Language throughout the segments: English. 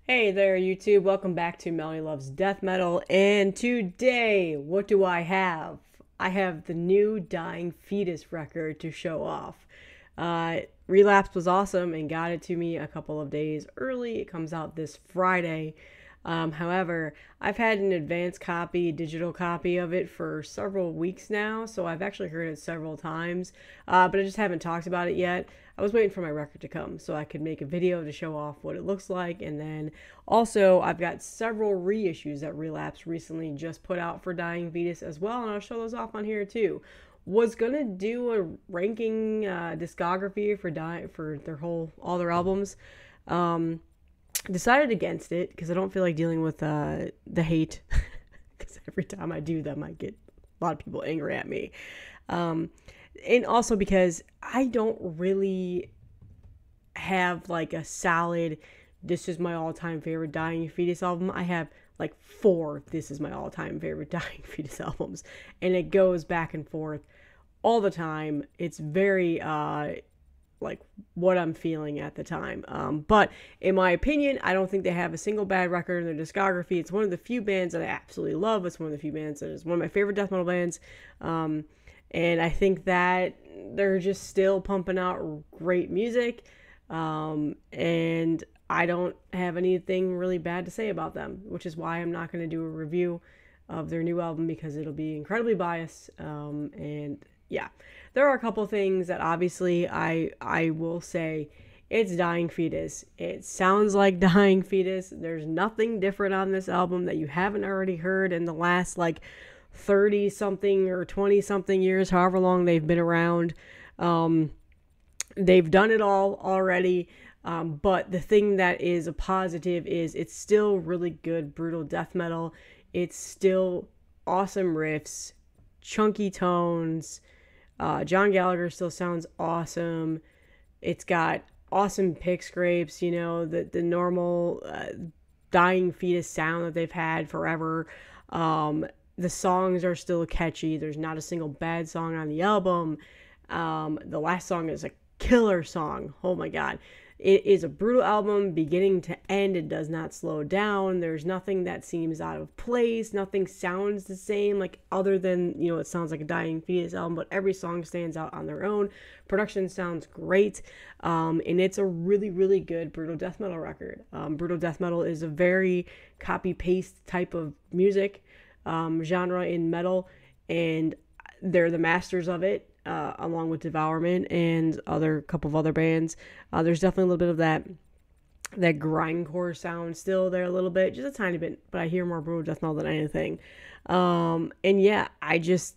Hey there, YouTube. Welcome back to Melanie Loves Death Metal. And today, what do I have? I have the new Dying Fetus record to show off. Relapse was awesome and got it to me a couple of days early. It comes out this Friday. However, I've had an advanced copy, digital copy of it for several weeks now, so I've actually heard it several times, but I just haven't talked about it yet. I was waiting for my record to come so I could make a video to show off what it looks like, and then also I've got several reissues that Relapse recently just put out for Dying Fetus as well, and I'll show those off on here too. Was gonna do a ranking discography for all their albums. Um, Decided against it because I don't feel like dealing with the hate. Because every time I do them, I get a lot of people angry at me. And also because I don't really have like a solid, this is my all-time favorite Dying Fetus album. I have like four, this is my all-time favorite Dying Fetus albums. And it goes back and forth all the time. It's very like what I'm feeling at the time. But in my opinion, I don't think they have a single bad record in their discography. It's one of the few bands that I absolutely love. It's one of the few bands that is one of my favorite death metal bands. And I think that they're just still pumping out great music. And I don't have anything really bad to say about them, which is why I'm not going to do a review of their new album because it'll be incredibly biased. And yeah, there are a couple things that obviously I will say it's Dying Fetus. It sounds like Dying Fetus. There's nothing different on this album that you haven't already heard in the last like 30 something or 20 something years, however long they've been around. They've done it all already. But the thing that is a positive is it's still really good brutal death metal. It's still awesome riffs, chunky tones. John Gallagher still sounds awesome. It's got awesome pick scrapes, you know, the normal Dying Fetus sound that they've had forever. The songs are still catchy. There's not a single bad song on the album. The last song is a killer song. Oh my god. It is a brutal album, beginning to end. It does not slow down. There's nothing that seems out of place. Nothing sounds the same, like other than, you know, it sounds like a Dying Fetus album, but every song stands out on their own. Production sounds great. And it's a really, really good brutal death metal record. Brutal death metal is a very copy-paste type of music genre in metal, and they're the masters of it. Along with Devourment and a couple of other bands. There's definitely a little bit of that grindcore sound still there a little bit, just a tiny bit, but I hear more brutal death metal than anything. And yeah, I just,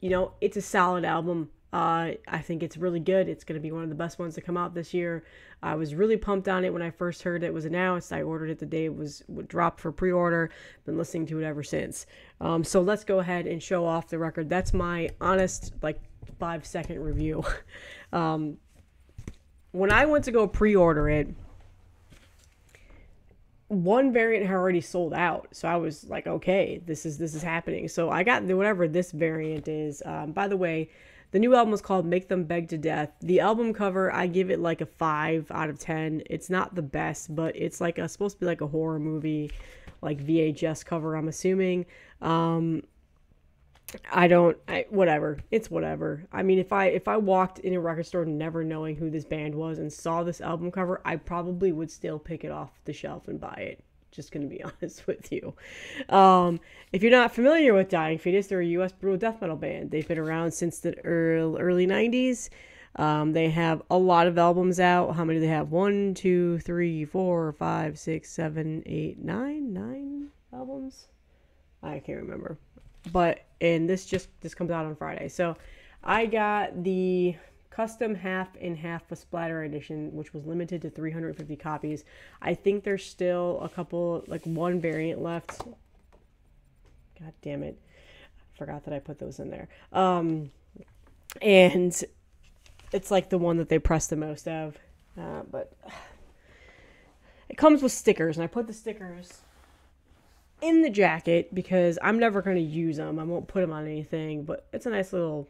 you know, it's a solid album. I think it's really good. It's going to be one of the best ones to come out this year. I was really pumped on it when I first heard it was announced. I ordered it the day it was dropped for pre-order. Been listening to it ever since. So let's go ahead and show off the record. That's my honest, like, 5-second review. When I went to go pre-order it, one variant had already sold out, so I was like, okay, this is happening. So I got whatever this variant is. By the way, the new album is called Make Them Beg to Death. The album cover, I give it like a 5 out of 10. It's not the best, but it's like supposed to be like a horror movie, like VHS cover, I'm assuming. Whatever. It's whatever. I mean, if I walked in a record store never knowing who this band was and saw this album cover, I probably would still pick it off the shelf and buy it. Just gonna be honest with you. If you're not familiar with Dying Fetus, they're a U.S. brutal death metal band. They've been around since the early 90s. They have a lot of albums out. How many do they have? 1, 2, 3, 4, 5, 6, 7, 8, 9 albums? I can't remember. And this comes out on Friday. So I got the custom half and half with splatter edition, which was limited to 350 copies. I think there's still a couple, like one variant left. God damn it. I forgot that I put those in there. And it's like the one that they press the most of. But it comes with stickers, and I put the stickers in the jacket because I'm never going to use them. I won't put them on anything, but it's a nice little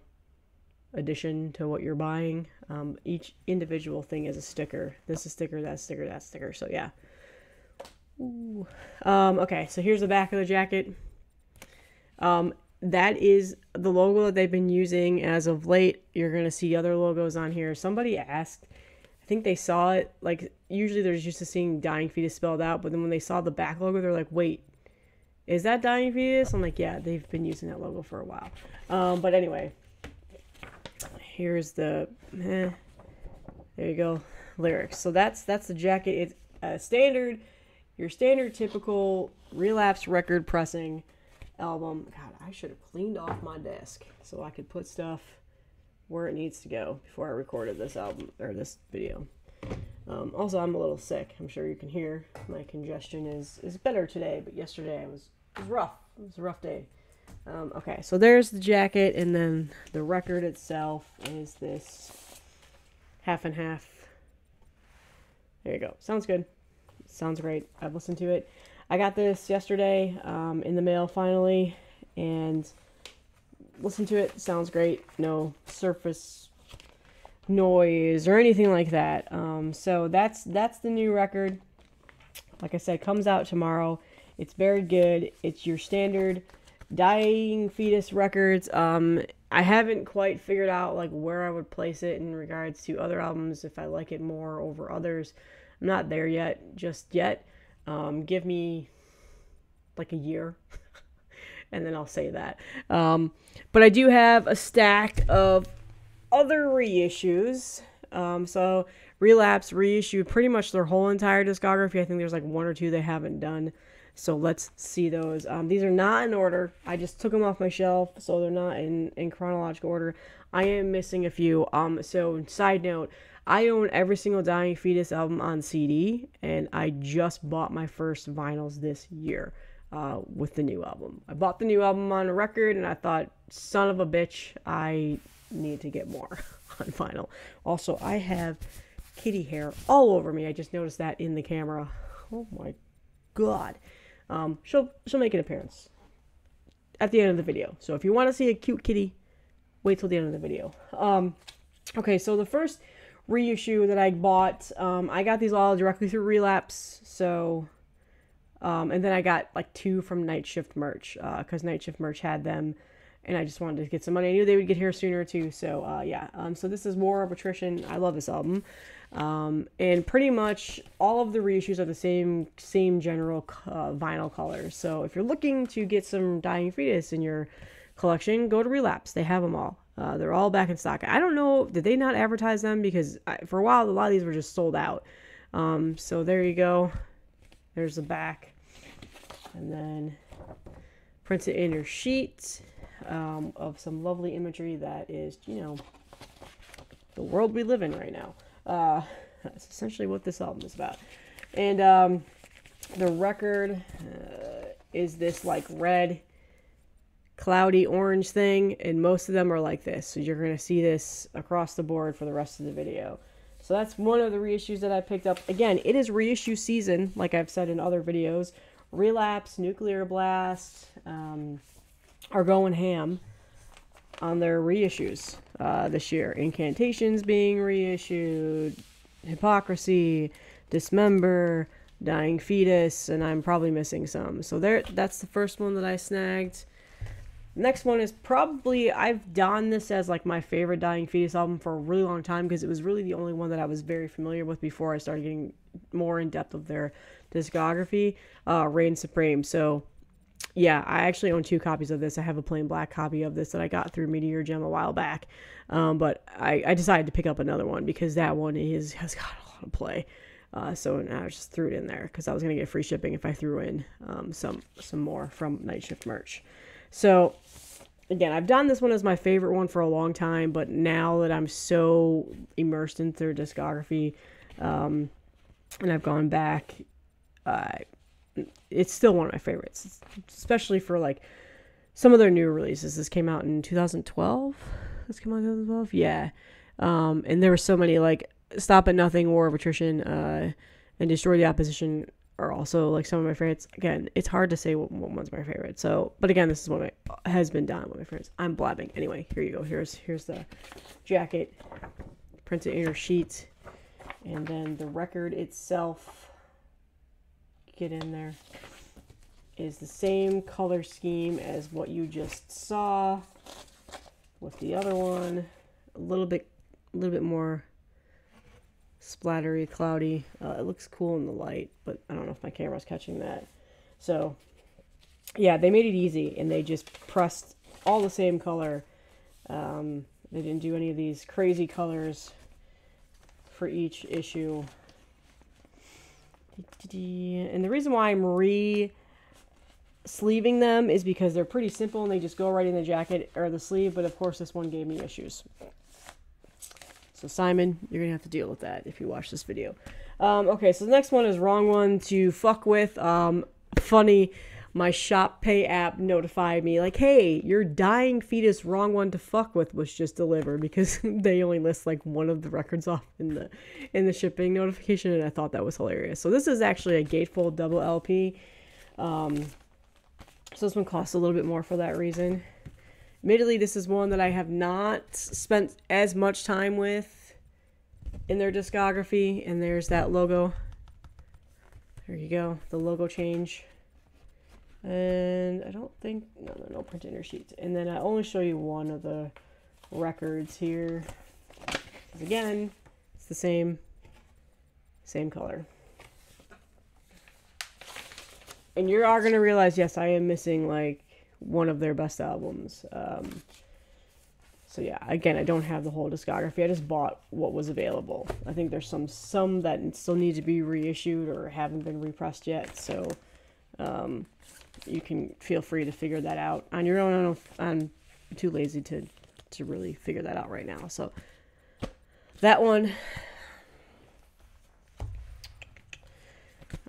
addition to what you're buying. Each individual thing is a sticker. This is a sticker, that sticker, that sticker. So yeah, Ooh. Okay, so here's the back of the jacket. That is the logo that they've been using as of late. You're going to see other logos on here. Somebody asked, I think they saw it, like, usually they're used to seeing Dying Fetus spelled out, but then when they saw the back logo, they're like, wait, is that Dying Fetus? I'm like, yeah, they've been using that logo for a while. But anyway, here's the, there you go, lyrics. So that's the jacket. It's standard, your standard typical Relapse record pressing album. God, I should have cleaned off my desk so I could put stuff where it needs to go before I recorded this album or this video. Also, I'm a little sick. I'm sure you can hear my congestion is better today, but yesterday it was rough. It was a rough day. Okay, so there's the jacket, and then the record itself is this half and half. There you go. Sounds good. Sounds great. I've listened to it. I got this yesterday in the mail finally, and listened to it. Sounds great. No surface noise or anything like that. So that's the new record. Like I said, comes out tomorrow. It's very good. It's your standard Dying Fetus records. I haven't quite figured out like where I would place it in regards to other albums, if I like it more over others. I'm not there yet, just yet. Give me like a year and then I'll say that. But I do have a stack of other reissues. So Relapse reissued pretty much their whole entire discography. I think there's like one or two they haven't done. So let's see those. These are not in order. I just took them off my shelf, so they're not in chronological order. I am missing a few. So side note, I own every single Dying Fetus album on CD, and I just bought my first vinyls this year with the new album. I bought the new album on a record, and I thought, son of a bitch, I need to get more on vinyl. Also, I have kitty hair all over me. I just noticed that in the camera. Oh my god. She'll make an appearance at the end of the video. So if you want to see a cute kitty, wait till the end of the video. Okay, so the first reissue that I bought, I got these all directly through Relapse. So, and then I got like 2 from Night Shift merch, because Night Shift merch had them, and I just wanted to get some money. I knew they would get here sooner too. So yeah. So this is War of Attrition. I love this album. And pretty much all of the reissues are the same general vinyl colors. So if you're looking to get some Dying Fetus in your collection, go to Relapse. They have them all. They're all back in stock. I don't know, did they not advertise them? Because for a while, a lot of these were just sold out. So there you go. There's the back. And then printed in your sheet of some lovely imagery that is, you know, the world we live in right now. That's essentially what this album is about. And the record is this like red, cloudy orange thing, and most of them are like this. So you're going to see this across the board for the rest of the video. So that's one of the reissues that I picked up. Again, it is reissue season, like I've said in other videos. Relapse, Nuclear Blast are going ham on their reissues this year. Incantations being reissued, Hypocrisy, Dismember, Dying Fetus, and I'm probably missing some. So that's the first one that I snagged. Next one is probably, I've done this as like my favorite Dying Fetus album for a really long time, because it was really the only one that I was very familiar with before I started getting more in depth of their discography, Reign Supreme. So yeah, I actually own 2 copies of this. I have a plain black copy of this that I got through Meteor Gem a while back. But I decided to pick up another one because that one has got a lot of play. So I just threw it in there because I was going to get free shipping if I threw in some more from Night Shift merch. So again, I've done this one as my favorite one for a long time, but now that I'm so immersed into their discography, and I've gone back, it's still one of my favorites, especially for like some of their new releases. This came out in 2012. Yeah. And there were so many, like Stop at Nothing, War of Attrition, and Destroy the Opposition are also like some of my favorites. Again, it's hard to say what one's my favorite. So, but again, this is one has been done with my favorites. I'm blabbing. Anyway, here you go. Here's the jacket, printed in your sheet, and then the record itself. get in there, is the same color scheme as what you just saw with the other one. A little bit more splattery, cloudy. It looks cool in the light, but I don't know if my camera's catching that. So yeah, they made it easy, and they just pressed all the same color. They didn't do any of these crazy colors for each issue. And the reason why I'm sleeving them is because they're pretty simple and they just go right in the jacket or the sleeve, but of course this one gave me issues. So Simon, you're gonna have to deal with that if you watch this video. Okay, so the next one is wrong one to fuck with. Funny, my shop pay app notified me like, hey, your dying fetus wrong one to fuck with was just delivered, because they only list like one of the records off in the shipping notification, and I thought that was hilarious. So this is actually a gatefold double LP. So this one costs a little bit more for that reason. Admittedly, this is one that I have not spent as much time with in their discography, and there's that logo. There you go, the logo change. And I don't think, no, there are no print inner sheets. And then I only show you one of the records here. Because again, it's the same color. And you are going to realize, yes, I am missing like one of their best albums. So yeah, again, I don't have the whole discography. I just bought what was available. I think there's some that still need to be reissued or haven't been repressed yet. So you can feel free to figure that out on your own. I'm too lazy to really figure that out right now. So that one.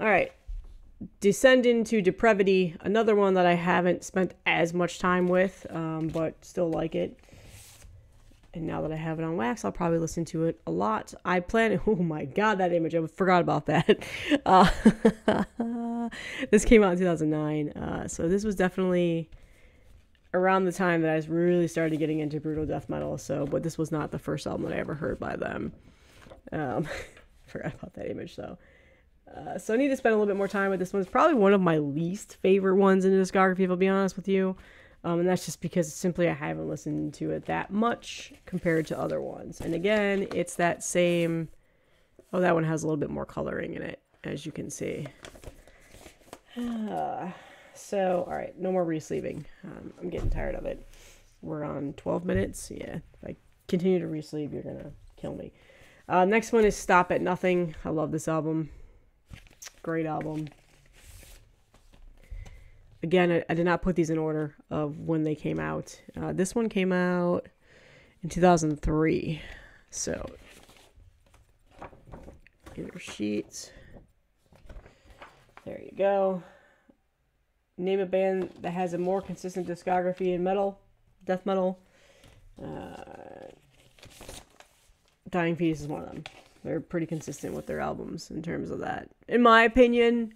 All right. Descend into Depravity, another one that I haven't spent as much time with, but still like it. And now that I have it on wax, I'll probably listen to it a lot. I plan, oh my god, that image, I forgot about that. This came out in 2009, so this was definitely around the time that I really started getting into brutal death metal, but this was not the first album that I ever heard by them. Forgot about that image, though. So I need to spend a little bit more time with this one. It's probably one of my least favorite ones in the discography, if I'll be honest with you. And that's just because simply I haven't listened to it that much compared to other ones. And again, it's that same... Oh, that one has a little bit more coloring in it, as you can see. So, alright, no more resleeving. I'm getting tired of it. We're on 12 minutes. Yeah, if I continue to resleeve, you're gonna kill me. Next one is Stop at Nothing. I love this album. Great album. Again, I did not put these in order of when they came out. This one came out in 2003. So, inner sheets. There you go. Name a band that has a more consistent discography in metal, death metal. Dying Fetus is one of them. They're pretty consistent with their albums in terms of that. In my opinion,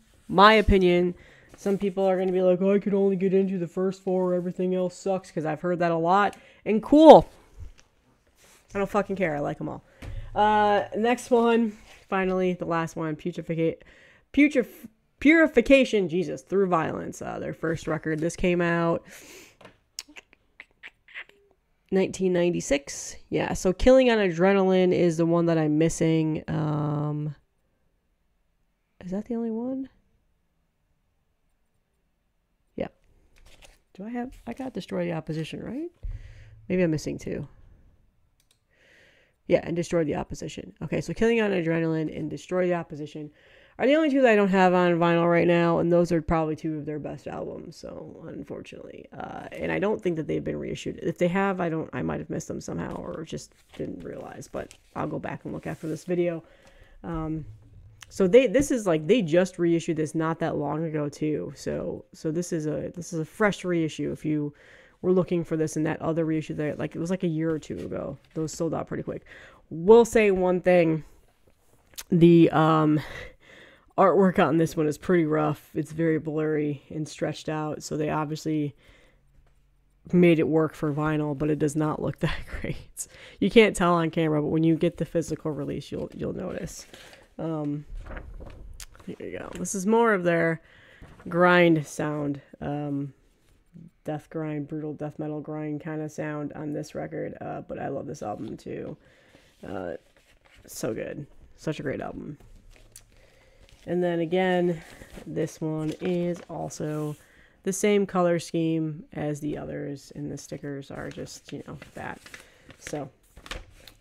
some people are going to be like, oh, I could only get into the first four, everything else sucks, because I've heard that a lot. And cool. I don't fucking care. I like them all. Next one, finally, the last one, Purification, Jesus, Through Violence. Their first record. This came out 1996. Yeah, so Killing on Adrenaline is the one that I'm missing. Is that the only one? Yeah. I got Destroy the Opposition, right? Maybe I'm missing two. Yeah, and Destroy the Opposition. Okay, so Killing on Adrenaline and Destroy the Opposition are the only two that I don't have on vinyl right now, and those are probably two of their best albums, so unfortunately. And I don't think that they've been reissued. If they have, I might have missed them somehow or just didn't realize, but I'll go back and look after this video. So they just reissued this not that long ago too. So this is a fresh reissue. If you were looking for this in that other reissue there, like it was like a year or two ago. Those sold out pretty quick. Will say one thing, the artwork on this one is pretty rough. It's very blurry and stretched out, so they obviously made it work for vinyl, but it does not look that great. You can't tell on camera, but when you get the physical release, you'll notice. Here you go. This is more of their grind sound. Death grind, brutal death metal grind kind of sound on this record. But I love this album too. So good. Such a great album. And then again, this one is also the same color scheme as the others, and the stickers are just, that. So,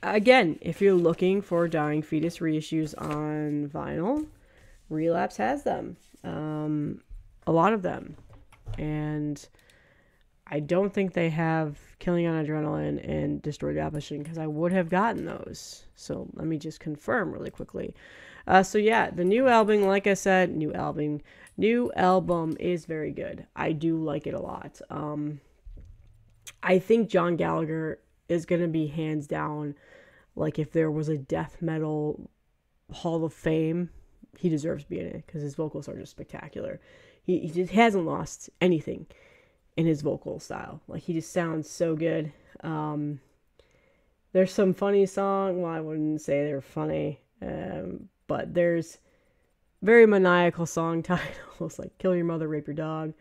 again, if you're looking for Dying Fetus reissues on vinyl, Relapse has them. A lot of them. And I don't think they have Killing on Adrenaline and Destroy the Opposition, because I would have gotten those. So let me just confirm really quickly. So yeah, the new album, like I said, new album is very good. I do like it a lot. I think John Gallagher is going to be hands down, like if there was a death metal Hall of Fame, he deserves to be in it, because his vocals are just spectacular. He just hasn't lost anything in his vocal style. Like, he just sounds so good. There's some funny song. Well, I wouldn't say they're funny, but there's very maniacal song titles like Kill Your Mother, Rape Your Dog,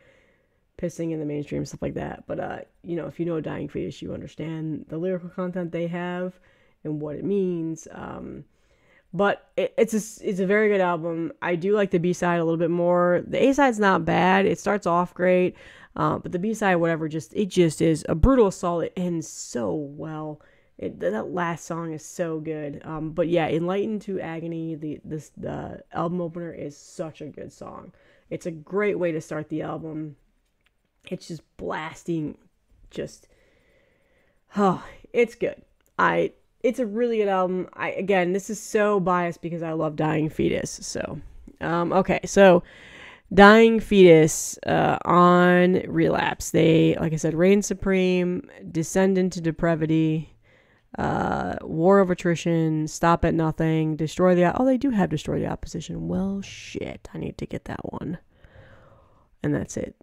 Pissing in the Mainstream, stuff like that. But, if you know Dying Fetus, you understand the lyrical content they have and what it means. But it's a very good album. I do like the B-side a little bit more. The A-side's not bad. It starts off great. But the B-side, whatever, it just is a brutal assault. It ends so well. That last song is so good. But yeah, Enlightened to Agony, the album opener is such a good song. It's a great way to start the album. It's just blasting, it's good. It's a really good album. Again, this is so biased because I love Dying Fetus. So, okay, so Dying Fetus on Relapse. They, like I said, Reign Supreme, Descend into Depravity, War of Attrition, Stop at Nothing, Destroy the... Oh, they do have Destroy the Opposition. Well, shit. I need to get that one. And that's it.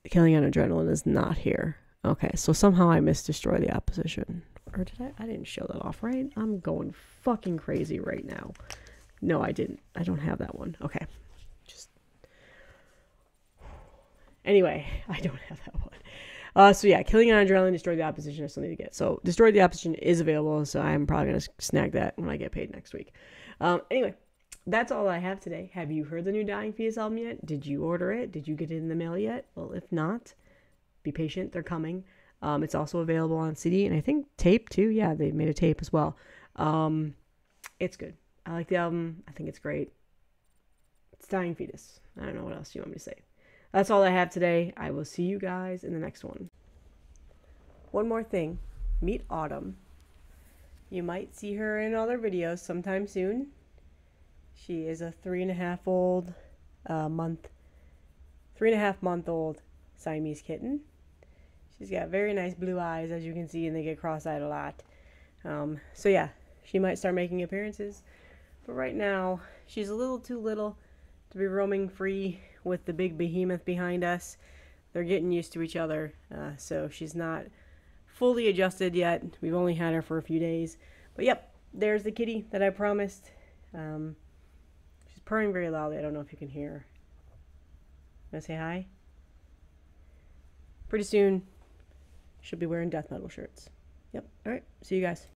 Killing on Adrenaline is not here. Okay, so somehow I missed Destroy the Opposition. Or did I? I didn't show that off, right? I'm going fucking crazy right now. No, I didn't. I don't have that one. Okay. Anyway, I don't have that one. So yeah, Killing on Adrenaline, Destroy the Opposition is something to get. So Destroy the Opposition is available, so I'm probably going to snag that when I get paid next week. Anyway, that's all I have today. Have you heard the new Dying Fetus album yet? Did you order it? Did you get it in the mail yet? Well, if not, be patient. They're coming. It's also available on CD, and I think tape too. Yeah, they made a tape as well. It's good. I like the album. I think it's great. It's Dying Fetus. I don't know what else you want me to say. That's all I have today. I will see you guys in the next one. One more thing. Meet Autumn. You might see her in other videos sometime soon. She is a 3.5 month old Siamese kitten. She's got very nice blue eyes, as you can see, and they get cross-eyed a lot. So yeah, she might start making appearances. But right now, she's a little too little to be roaming free with the big behemoth behind us. They're getting used to each other, so she's not fully adjusted yet. We've only had her for a few days. But yep, there's the kitty that I promised. She's purring very loudly. I don't know if you can hear her. Want to say hi? Pretty soon, she'll be wearing death metal shirts. Yep. All right. See you guys.